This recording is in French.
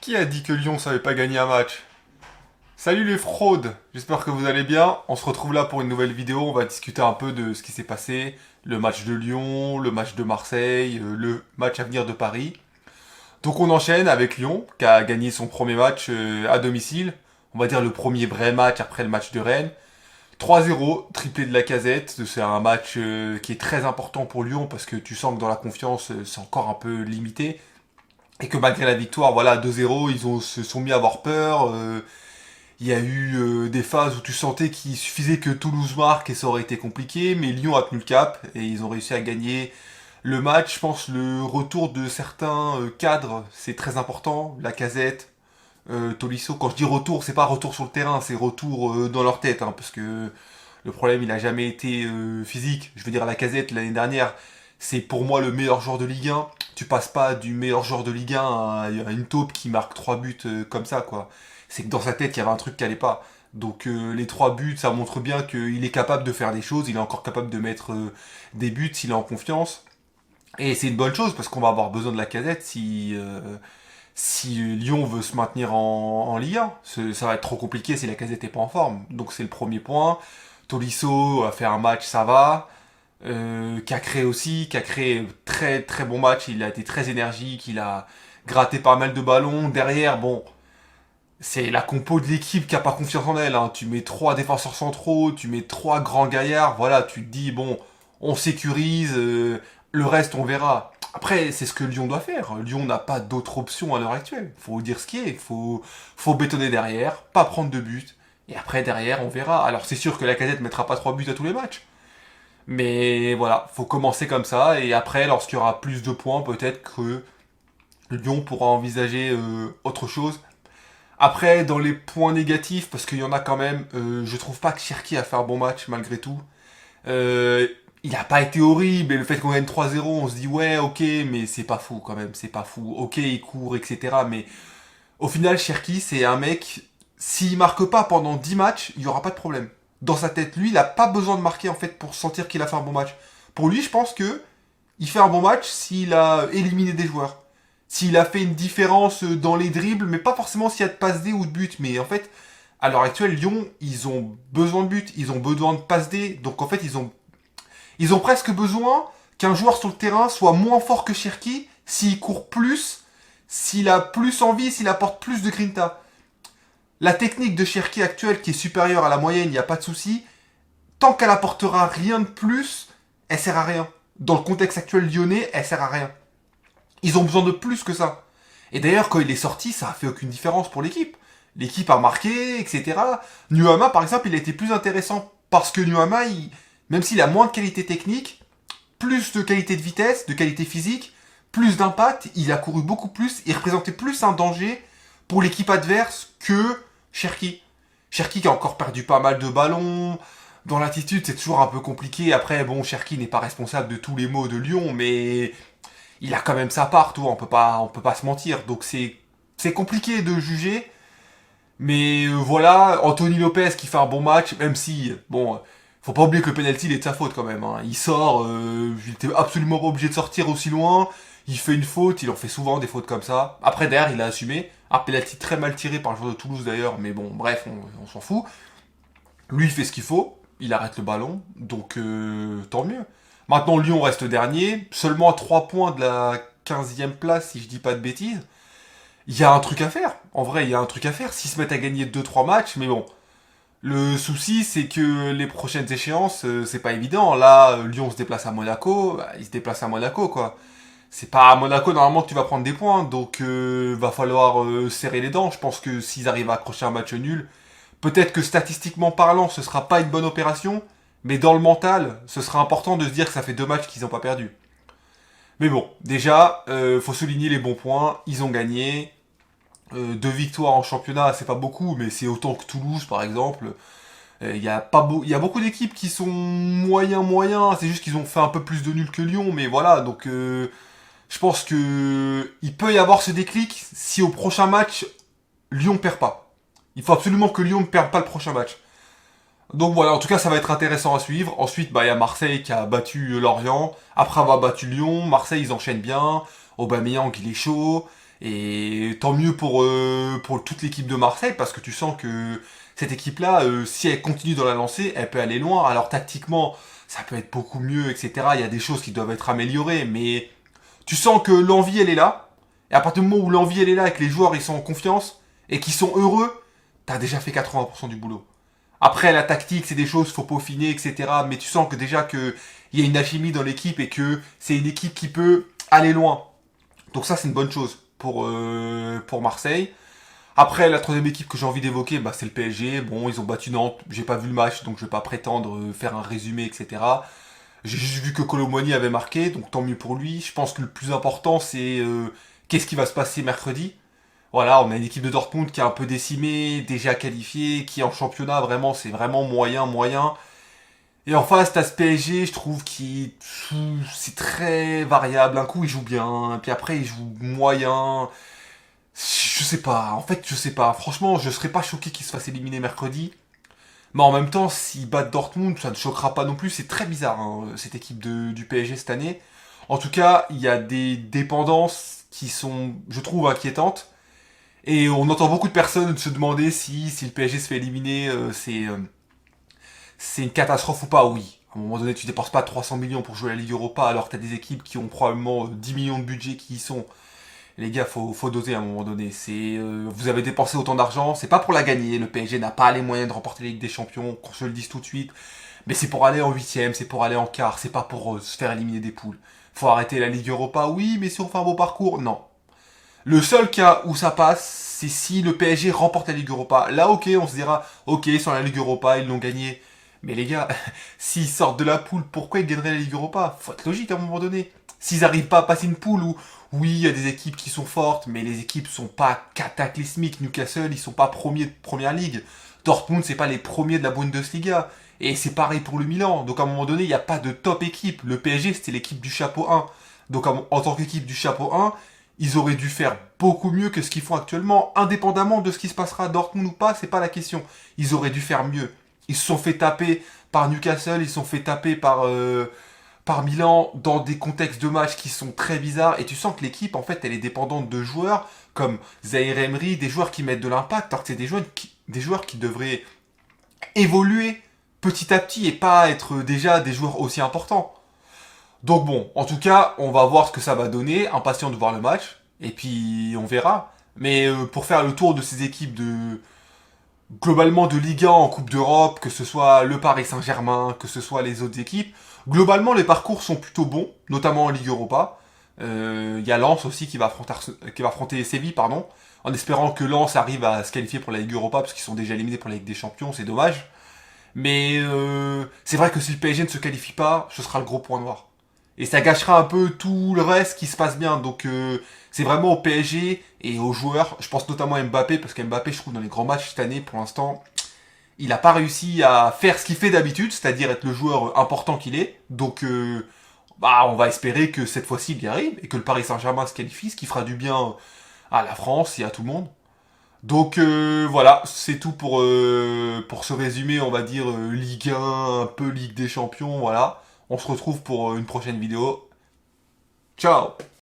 Qui a dit que Lyon savait pas gagner un match? Salut les fraudes, j'espère que vous allez bien. On se retrouve là pour une nouvelle vidéo. On va discuter un peu de ce qui s'est passé, le match de Lyon, le match de Marseille, le match à venir de Paris. Donc on enchaîne avec Lyon, qui a gagné son premier match à domicile. On va dire le premier vrai match après le match de Rennes. 3-0, triplé de Lacazette. C'est un match qui est très important pour Lyon parce que tu sens que dans la confiance, c'est encore un peu limité. Et que malgré la victoire, voilà, 2-0, se sont mis à avoir peur. Il y a eu des phases où tu sentais qu'il suffisait que Toulouse marque et ça aurait été compliqué, mais Lyon a tenu le cap et ils ont réussi à gagner le match. Je pense le retour de certains cadres, c'est très important. Lacazette, Tolisso. Quand je dis retour, c'est pas retour sur le terrain, c'est retour dans leur tête, hein, parce que le problème, il a jamais été physique. Je veux dire, Lacazette l'année dernière, c'est pour moi le meilleur joueur de Ligue 1. Tu passes pas du meilleur joueur de Ligue 1 à une taupe qui marque 3 buts comme ça, quoi. C'est que dans sa tête, il y avait un truc qui allait pas. Donc les 3 buts, ça montre bien qu'il est capable de faire des choses, il est encore capable de mettre des buts s'il est en confiance. Et c'est une bonne chose parce qu'on va avoir besoin de Lacazette si Lyon veut se maintenir en Ligue 1. Ça va être trop compliqué si Lacazette n'est pas en forme. Donc c'est le premier point. Tolisso a fait un match, ça va. Cacré aussi, Cacré, très très bon match, il a été très énergique, il a gratté pas mal de ballons. Derrière, bon, c'est la compo de l'équipe qui a pas confiance en elle, hein. Tu mets trois défenseurs centraux, tu mets trois grands gaillards, voilà, tu te dis, bon, on sécurise, le reste on verra. Après, c'est ce que Lyon doit faire. Lyon n'a pas d'autre option à l'heure actuelle. Faut dire ce qui est. Faut bétonner derrière, pas prendre de but. Et après, derrière, on verra. Alors, c'est sûr que la Lacazette mettra pas 3 buts à tous les matchs. Mais voilà, faut commencer comme ça. Et après, lorsqu'il y aura plus de points, peut-être que Lyon pourra envisager autre chose. Après, dans les points négatifs, parce qu'il y en a quand même, je trouve pas que Cherki a fait un bon match malgré tout. Euh, il a pas été horrible, et le fait qu'on gagne 3-0, on se dit ouais, ok, mais c'est pas fou quand même, c'est pas fou. Ok, il court, etc. Mais au final, Cherki, c'est un mec, s'il marque pas pendant 10 matchs, il y aura pas de problème. Dans sa tête, lui, il a pas besoin de marquer en fait pour sentir qu'il a fait un bon match. Pour lui, je pense que il fait un bon match s'il a éliminé des joueurs. S'il a fait une différence dans les dribbles, mais pas forcément s'il y a de passe D ou de but. Mais en fait, à l'heure actuelle, Lyon, ils ont besoin de but, ils ont besoin de passe D. Donc en fait, ils ont presque besoin qu'un joueur sur le terrain soit moins fort que Cherki s'il court plus, s'il a plus envie, s'il apporte plus de grinta. La technique de Cherki actuelle, qui est supérieure à la moyenne, il n'y a pas de souci. Tant qu'elle apportera rien de plus, elle sert à rien. Dans le contexte actuel lyonnais, elle sert à rien. Ils ont besoin de plus que ça. Et d'ailleurs, quand il est sorti, ça a fait aucune différence pour l'équipe. L'équipe a marqué, etc. Nuama, par exemple, il a été plus intéressant parce que Nuama, même s'il a moins de qualité technique, plus de qualité de vitesse, de qualité physique, plus d'impact, il a couru beaucoup plus, il représentait plus un danger pour l'équipe adverse que Cherki. Cherki qui a encore perdu pas mal de ballons. Dans l'attitude, c'est toujours un peu compliqué. Après, bon, Cherki n'est pas responsable de tous les maux de Lyon, mais il a quand même sa part, tout. On peut pas se mentir. Donc c'est compliqué de juger. Mais voilà, Anthony Lopez qui fait un bon match, même si, bon, faut pas oublier que le penalty il est de sa faute quand même, hein. Il sort, il était absolument pas obligé de sortir aussi loin. Il fait une faute, il en fait souvent des fautes comme ça. Après derrière, il a assumé. Un penalty très mal tiré par le joueur de Toulouse d'ailleurs, mais bon, bref, on s'en fout. Lui, il fait ce qu'il faut, il arrête le ballon, donc tant mieux. Maintenant, Lyon reste dernier, seulement à 3 points de la 15e place, si je dis pas de bêtises. Il y a un truc à faire. En vrai, il y a un truc à faire s'ils se mettent à gagner 2-3 matchs, mais bon. Le souci, c'est que les prochaines échéances, c'est pas évident. Là, Lyon se déplace à Monaco, bah, il se déplace à Monaco, quoi. C'est pas à Monaco, normalement, que tu vas prendre des points, donc va falloir serrer les dents. Je pense que s'ils arrivent à accrocher un match nul, peut-être que statistiquement parlant, ce sera pas une bonne opération, mais dans le mental, ce sera important de se dire que ça fait 2 matchs qu'ils n'ont pas perdu. Mais bon, déjà, faut souligner les bons points. Ils ont gagné. 2 victoires en championnat, c'est pas beaucoup, mais c'est autant que Toulouse, par exemple. Il y a beaucoup d'équipes qui sont moyens. C'est juste qu'ils ont fait un peu plus de nul que Lyon, mais voilà. Donc, je pense que il peut y avoir ce déclic si au prochain match Lyon perd pas. Il faut absolument que Lyon ne perde pas le prochain match. Donc voilà, en tout cas, ça va être intéressant à suivre. Ensuite, bah, il y a Marseille qui a battu Lorient. Après avoir battu Lyon, Marseille, ils enchaînent bien. Aubameyang, il est chaud. Et tant mieux pour toute l'équipe de Marseille, parce que tu sens que cette équipe-là, si elle continue dans la lancée, elle peut aller loin. Alors tactiquement, ça peut être beaucoup mieux, etc. Il y a des choses qui doivent être améliorées, mais tu sens que l'envie, elle est là. Et à partir du moment où l'envie, elle est là, et que les joueurs, ils sont en confiance, et qu'ils sont heureux, t'as déjà fait 80% du boulot. Après, la tactique, c'est des choses, faut peaufiner, etc. Mais tu sens que déjà qu'il y a une alchimie dans l'équipe et que c'est une équipe qui peut aller loin. Donc ça, c'est une bonne chose pour Marseille. Après, la troisième équipe que j'ai envie d'évoquer, bah, c'est le PSG. Bon, ils ont battu Nantes. J'ai pas vu le match, donc je vais pas prétendre faire un résumé, etc. J'ai juste vu que Colomboigny avait marqué, donc tant mieux pour lui. Je pense que le plus important, c'est qu'est-ce qui va se passer mercredi. Voilà, on a une équipe de Dortmund qui est un peu décimée, déjà qualifiée, qui en championnat, vraiment, c'est vraiment moyen, moyen. Et en face, t'as ce PSG, je trouve, qui c'est très variable. Un coup, il joue bien, puis après, il joue moyen. Je sais pas, en fait, je sais pas. Franchement, je serais pas choqué qu'il se fasse éliminer mercredi. Mais en même temps, s'ils battent Dortmund, ça ne choquera pas non plus. C'est très bizarre, hein, cette équipe du PSG cette année. En tout cas, il y a des dépendances qui sont, je trouve, inquiétantes. Et on entend beaucoup de personnes se demander si le PSG se fait éliminer, c'est une catastrophe ou pas. Oui. À un moment donné, tu dépenses pas 300 millions pour jouer la Ligue Europa alors que t'as des équipes qui ont probablement 10 millions de budget qui y sont. Les gars, faut doser à un moment donné. Vous avez dépensé autant d'argent, c'est pas pour la gagner. Le PSG n'a pas les moyens de remporter la Ligue des Champions, qu'on se le dise tout de suite. Mais c'est pour aller en huitième, c'est pour aller en quart, c'est pas pour se faire éliminer des poules. Faut arrêter la Ligue Europa, oui, mais si on fait un beau parcours, non. Le seul cas où ça passe, c'est si le PSG remporte la Ligue Europa. Là, ok, on se dira, ok, sans la Ligue Europa, ils l'ont gagné. Mais les gars, s'ils sortent de la poule, pourquoi ils gagneraient la Ligue Europa? Faut être logique à un moment donné. S'ils n'arrivent pas à passer une poule où, oui, il y a des équipes qui sont fortes, mais les équipes sont pas cataclysmiques. Newcastle, ils sont pas premiers de première ligue. Dortmund, c'est pas les premiers de la Bundesliga. Et c'est pareil pour le Milan. Donc à un moment donné, il n'y a pas de top équipe. Le PSG, c'était l'équipe du chapeau 1. Donc en tant qu'équipe du chapeau 1, ils auraient dû faire beaucoup mieux que ce qu'ils font actuellement, indépendamment de ce qui se passera à Dortmund ou pas, c'est pas la question. Ils auraient dû faire mieux. Ils se sont fait taper par Newcastle, ils se sont fait taper par Milan dans des contextes de match qui sont très bizarres et tu sens que l'équipe en fait elle est dépendante de joueurs comme Zaire Emery, des joueurs qui mettent de l'impact alors que c'est des joueurs qui devraient évoluer petit à petit et pas être déjà des joueurs aussi importants. Donc bon, en tout cas, on va voir ce que ça va donner, impatient de voir le match, et puis on verra. Mais pour faire le tour de ces équipes globalement de Ligue 1 en Coupe d'Europe, que ce soit le Paris Saint-Germain, que ce soit les autres équipes, globalement les parcours sont plutôt bons, notamment en Ligue Europa. Il y a Lens aussi qui va affronter Séville, pardon, en espérant que Lens arrive à se qualifier pour la Ligue Europa, parce qu'ils sont déjà éliminés pour la Ligue des Champions, c'est dommage. Mais c'est vrai que si le PSG ne se qualifie pas, ce sera le gros point noir. Et ça gâchera un peu tout le reste qui se passe bien. Donc c'est vraiment au PSG et aux joueurs. Je pense notamment à Mbappé, parce qu'Mbappé, je trouve, dans les grands matchs cette année, pour l'instant, il n'a pas réussi à faire ce qu'il fait d'habitude, c'est-à-dire être le joueur important qu'il est. Donc bah, on va espérer que cette fois-ci, il y arrive et que le Paris Saint-Germain se qualifie, ce qui fera du bien à la France et à tout le monde. Donc voilà, c'est tout pour ce résumé, on va dire Ligue 1, un peu Ligue des Champions, voilà. On se retrouve pour une prochaine vidéo. Ciao!